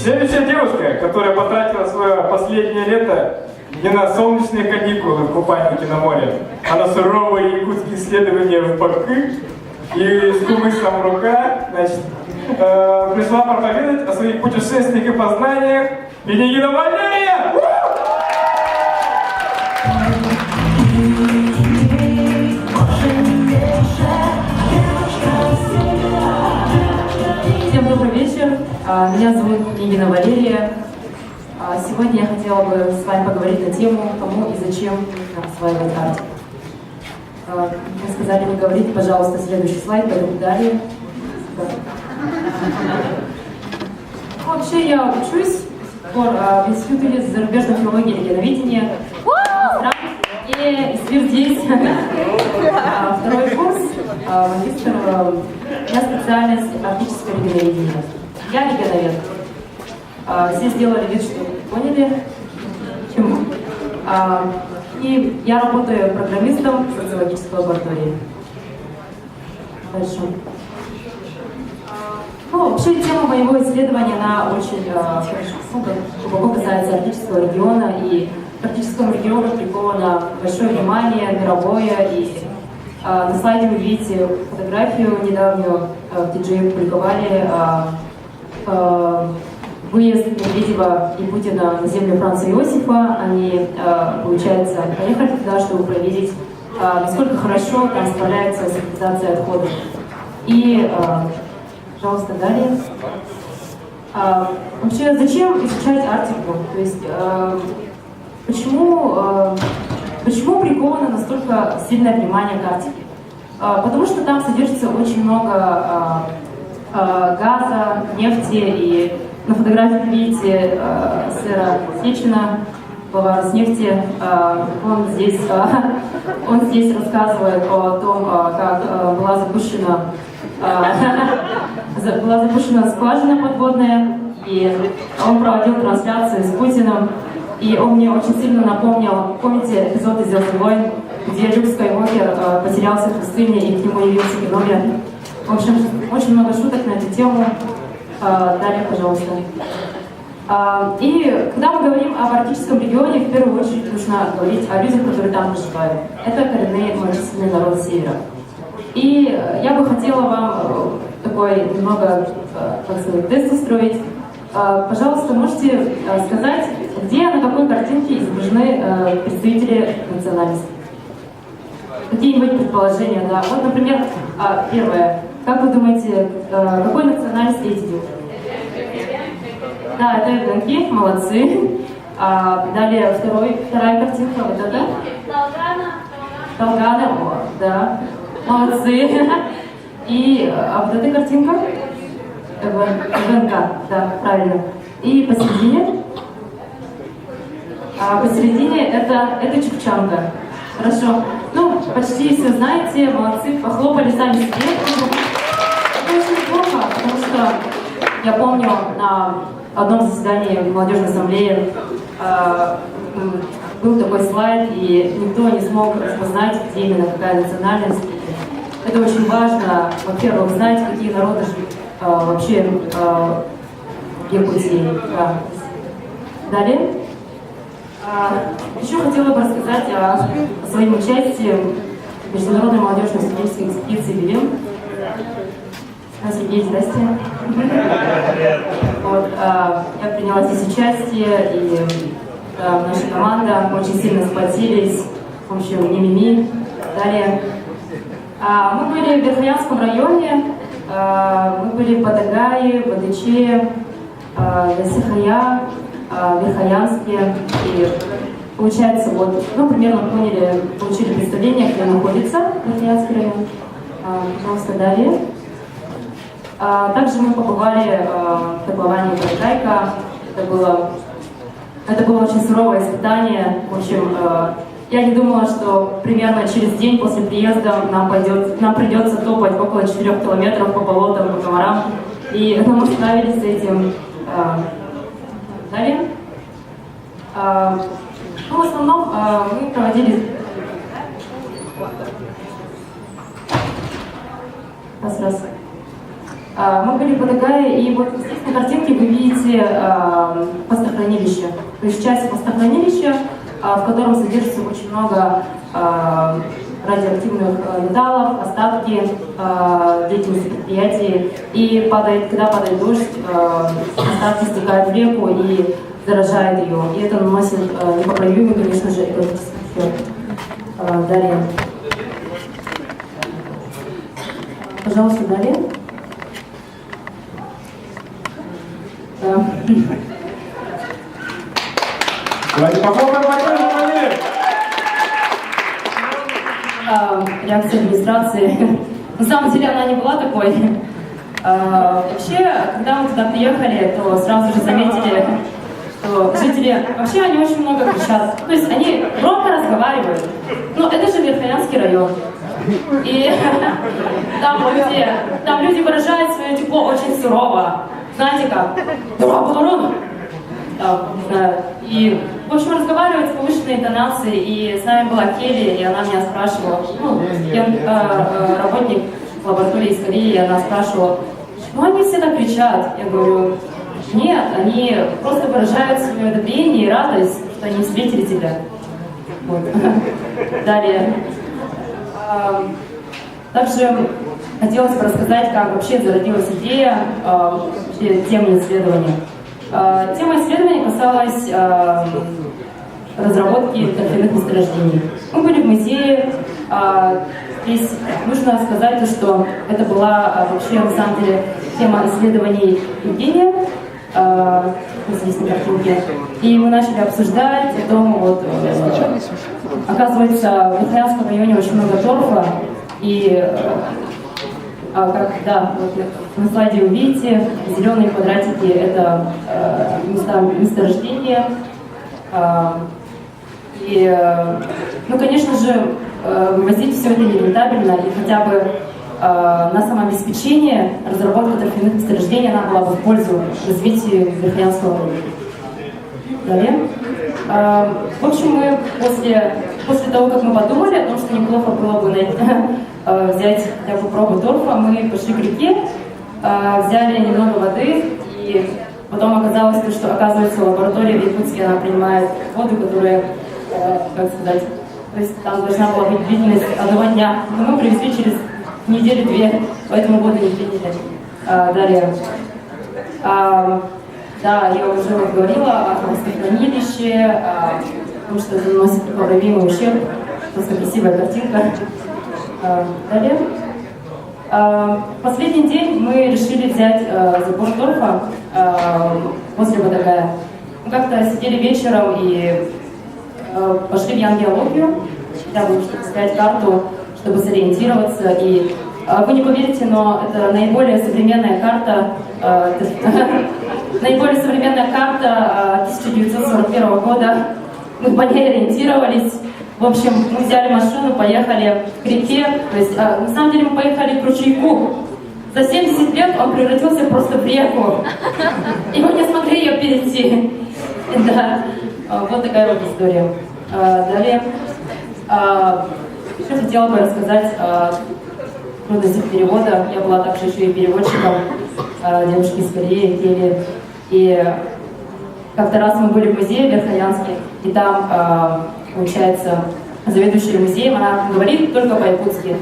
Следующая девушка, которая потратила свое последнее лето не на солнечные каникулы в купальнике на море, а на суровые якутские исследования в Бакы и с кумысом в руках, значит, пришла проповедовать о своих путешествиях и познаниях Княгиня Валерия! Всем добрый вечер. Меня зовут Княгиня Валерия. Сегодня я хотела бы с вами поговорить на тему, кому и зачем нужно осваивать Арктику. Вы сказали не говорить, пожалуйста, следующий слайд, поэтому далее. Вообще я учусь в Институте зарубежной филологии и регионоведения. И здесь второй курс, магистр, у меня специальность арктическое регионоведение. Я регионовед. Все сделали вид, что поняли, почему. И я работаю программистом в социологической лаборатории. Дальше. Ну, вообще тема моего исследования, она очень глубоко касается арктического региона, и к арктическому региону приковано большое внимание, мировое, и на слайде вы видите фотографию недавнюю, где опубликовали выезд Медведева и Путина на землю Франца Иосифа. Они, получается, поехали туда, чтобы проверить, насколько хорошо там справляется с утилизацией отходов. И, пожалуйста, далее. Вообще, зачем изучать Арктику? То есть, почему приковано настолько сильное внимание к Арктике? Потому что там содержится очень много газа, нефти, и на фотографии видите сэра Сечина, глава Роснефти. Он здесь рассказывает о том, как была запущена скважина подводная, и он проводил трансляцию с Путиным. И он мне очень сильно напомнил, помните эпизод из «Звездных войн», где Люк Скайуокер потерялся в пустыне и к нему явился Кеноби. В общем, очень много шуток на эту тему. Далее, пожалуйста. И когда мы говорим об арктическом регионе, в первую очередь нужно говорить о людях, которые там проживают. Это коренные малочисленные народы Севера. И я бы хотела вам такой немного, как сказать, тест устроить. Пожалуйста, можете сказать, где, на какой картинке изображены представители национальности? Какие-нибудь предположения, да? Вот, например, первое. Как вы думаете, какой национальности эти девушки? Да, это венки, молодцы. Далее вторая картинка, вот это? Долгана, да, молодцы. И вот эта картинка? ВНК, да, правильно. И посередине? Посередине это чукчанка. Хорошо. Ну, почти все знаете, молодцы, похлопали сами себе. Это очень плохо, потому что я помню на одном заседании молодежной ассамблеи был такой слайд, и никто не смог распознать, где именно какая национальность. Это очень важно, во-первых, знать, какие народы живут вообще в Якутии. Да. Далее. Еще хотела бы рассказать о своем участии в международной молодежной студенческой экспедиции «Белим». Сергей, здрасте. Вот, я приняла здесь участие, и наша команда очень сильно сплотились. В общем, мимими. Далее. Мы были в Верхоянском районе, мы были в Бадагае, Бадыче, Ясихая, Верхоянске. И получается, вот, ну, примерно получили представление, где находится Верхоянский район. Пожалуйста, далее. Также мы побывали в котловане Бадагайка. Это было очень суровое испытание. В общем, я не думала, что примерно через день после приезда нам придется топать около 4 километров по болотам, по комарам. И мы справились с этим. Далее. Ну, в основном мы проводили... Раз. Мы были в Адыгее, и вот здесь на картинке вы видите пастохранилище. То есть часть пастохранилища, в котором содержится очень много радиоактивных металлов, остатки деятельности предприятий. И когда падает дождь, остатки стекают в реку и заражает ее. И это наносит непоправимый, конечно же, экологический ущерб. Далее. Пожалуйста, далее. Реакция администрации. На самом деле она не была такой. Вообще, когда мы туда приехали, то сразу же заметили, что жители, вообще они очень много кричат. То есть они громко разговаривают. Но это же Верхоянский район. И там люди выражают свое тепло очень сурово. Знаете как? И, в общем, разговаривать с повышенной интонацией, и с нами была Келли, и она меня спрашивала, работник лаборатории из Кореи, и она спрашивала, почему они все так кричат? Я говорю, нет, они просто выражают свое одобрение и радость, что они встретили тебя. Вот. Далее. Также хотелось бы рассказать, как вообще зародилась идея темы исследования. Тема исследования касалась разработки торфяных месторождений. Мы были в музее. Здесь нужно сказать, что это была вообще на самом деле тема исследований Евгения, здесь на картинке. И мы начали обсуждать о том, оказывается, в Верхоянском районе очень много торфа. И на слайде вы видите, зеленые квадратики — это места месторождения. Конечно же, вывозить все это нерентабельно, и хотя бы на самообеспечение разработка торфяных месторождений она была бы в пользу развития Верхоянского района. Далее. В общем, мы после того, как мы подумали о том, что неплохо было бы взять хотя бы пробу торфа, мы пошли к реке, взяли немного воды, и потом оказалось, что, оказывается, лаборатория в Якутске, она принимает воду, которая, то есть там должна была быть длительность 1 дня, но мы привезли через неделю-две, поэтому воду не приняли. Далее. Да, я уже говорила о хвостохранилище, потому что это наносит непоправимый ущерб. Просто красивая картинка. Далее. Последний день мы решили взять забор торфа возле Адыгея. Мы как-то сидели вечером и пошли в Янгеологию, чтобы взять карту, чтобы сориентироваться. И вы не поверите, но это наиболее современная карта 1941 года. Мы по ней ориентировались. В общем, мы взяли машину, поехали к реке. То есть, на самом деле, мы поехали к ручейку. За 70 лет он превратился просто в реку. И мы не смогли ее перейти. Да. Вот такая вот история. Далее. Еще хотела бы рассказать о трудностях перевода. Я была также еще и переводчиком девушки из Кореи, Келли. И как-то раз мы были в музее в Верхоянске, и там, получается, заведующая музеем, она говорит только по-якутски.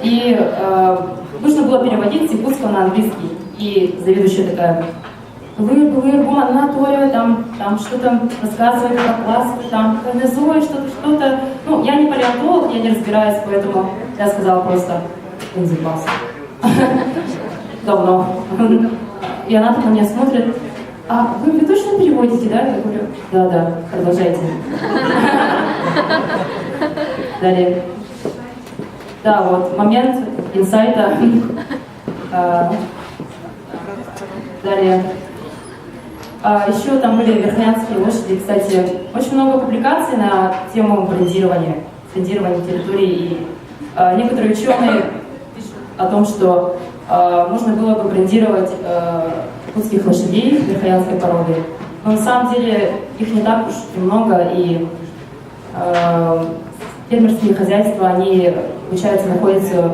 И нужно было переводить с якутского на английский. И заведующая такая: там что-то рассказывает про классику, там организует что-то. Ну, я не палеонтолог, я не разбираюсь, поэтому я сказала просто «Инзипас». Давно. И она так на меня смотрит: а вы точно переводите, да? Я говорю: да, продолжайте. Далее. Да, вот момент инсайта. Далее. Еще там были Верхоянские лошади. Кстати, очень много публикаций на тему брендирования территории. И некоторые ученые пишут о том, что можно было бы брендировать якутских лошадей верхоянской породы. Но на самом деле их не так уж и много, и фермерские хозяйства, они, получается, находятся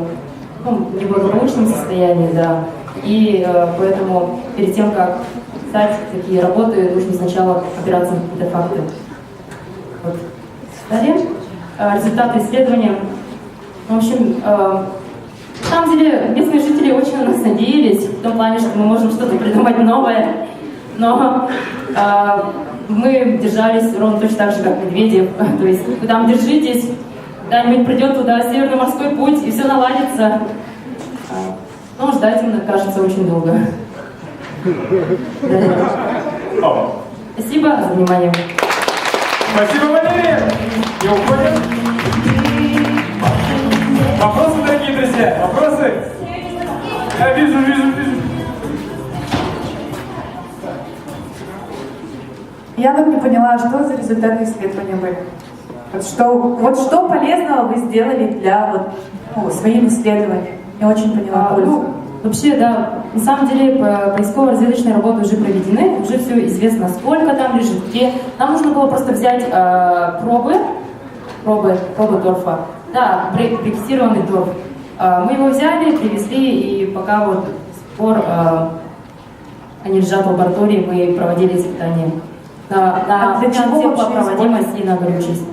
в неблагополучном состоянии, да. И поэтому перед тем, как писать такие работы, нужно сначала опираться на какие-то факты. Вот. Далее. Результаты исследования. В общем, на самом деле местные жители очень на нас надеялись, в том плане, что мы можем что-то придумать новое, но мы держались ровно точно так же, как медведи. То есть вы там держитесь, когда-нибудь придет туда Северный морской путь, и все наладится. Но ждать им, кажется, очень долго. Спасибо за внимание. Спасибо, Валерия! И уходим. Вопросы, дорогие друзья? Вопросы? Я вижу. Я вот не поняла, что за результаты исследования были. Вот что полезного вы сделали для своим исследованием? Не очень поняла пользу. Вообще, да, на самом деле поисково-разведочные работы уже проведены, уже все известно, сколько там лежит, где. Нам нужно было просто взять пробы торфа, да, брикетированный торф. Мы его взяли, привезли, и пока вот с пор они лежат в лаборатории, мы проводили испытания на теплопроводимость и на горючесть.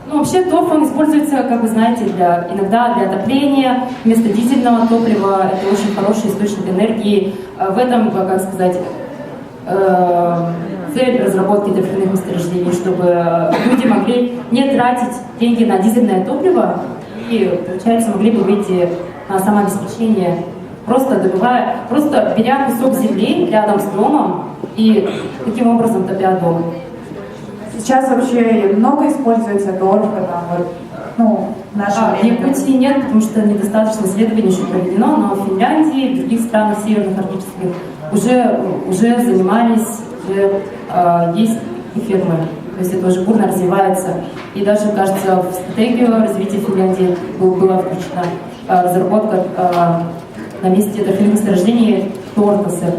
Ну, вообще торф, он используется, как вы знаете, иногда для отопления, вместо дизельного топлива. Это очень хороший источник энергии. В этом, как сказать, цель разработки торфяных месторождений, чтобы люди могли не тратить деньги на дизельное топливо и, получается, могли бы выйти на самообеспечение, просто беря кусок земли рядом с домом и таким образом топя дом. Сейчас вообще много используется торф, в нашем В Якутии нет, потому что недостаточно исследований еще проведено, но в Финляндии и в других странах северных арктических уже занимались, есть и фермы. То есть это уже бурно развивается. И даже, кажется, в стратегию развития Финляндии была включена разработка на месте торфяных месторождений Тортасы.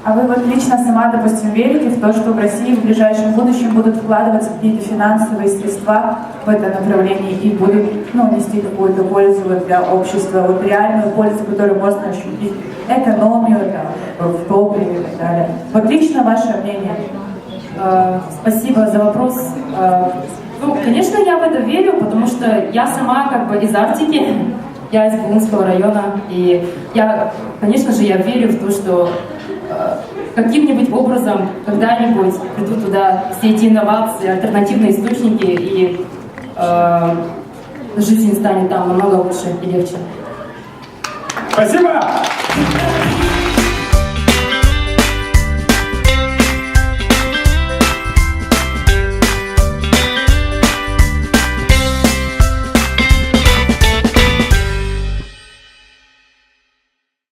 А вы лично сама, допустим, верите в то, что в России в ближайшем будущем будут вкладываться какие-то финансовые средства в это направление и будут нести какую-то пользу для общества, реальную пользу, которую можно ощутить, экономию в топливе и так далее? Вот лично ваше мнение. Спасибо за вопрос. Конечно, я в это верю, потому что я сама из Арктики, я из Булынского района, и конечно же, я верю в то, что каким-нибудь образом когда-нибудь придут туда все эти инновации, альтернативные источники, и жизнь станет там намного лучше и легче. Спасибо!